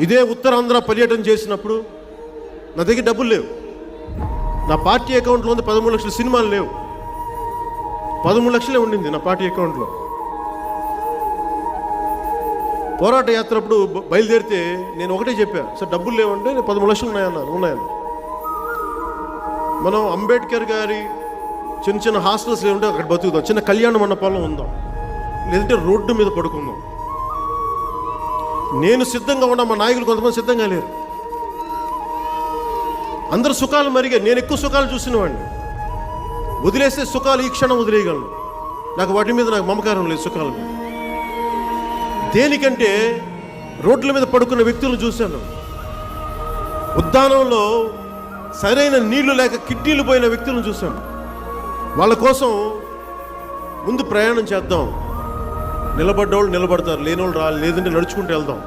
ఇదే ఉత్తరాంధ్ర పర్యటన చేసినప్పుడు నా దగ్గర డబ్బులు లేవు. నా పార్టీ అకౌంట్లో ఉంది 13 లక్షల సినిమాలు లేవు. 13 లక్షలే ఉండింది నా పార్టీ అకౌంట్లో. పోరాట యాత్ర అప్పుడు బయలుదేరితే నేను ఒకటే చెప్పాను, సార్ డబ్బులు లేవంటే నేను 13 లక్షలు ఉన్నాయని. మనం అంబేద్కర్ గారి చిన్న చిన్న హాస్టల్స్ ఏముంటే అక్కడ బతుకుదాం, చిన్న కళ్యాణ మండపంలో ఉందాం, లేదంటే రోడ్డు మీద పడుకుందాం. నేను సిద్ధంగా ఉన్నా, మా నాయకులు కొంతమంది సిద్ధంగా లేరు. అందరు సుఖాలు మరిగా, నేను ఎక్కువ సుఖాలు చూసిన వాడిని. వదిలేస్తే సుఖాలు ఈ క్షణం వదిలేయగలను. నాకు వాటి మీద నాకు మమకారం లేదు, సుఖాల మీద. దేనికంటే రోడ్ల మీద పడుకున్న వ్యక్తులను చూశాను. ఉద్యానంలో సరైన నీళ్లు లేక కిడ్నీలు పోయిన వ్యక్తులను చూశాను. వాళ్ళ కోసం ముందు ప్రయాణం చేద్దాం. నిలబడ్డవాళ్ళు నిలబడతారు, లేనివాళ్ళు లేదంటే నడుచుకుంటూ వెళ్దాం.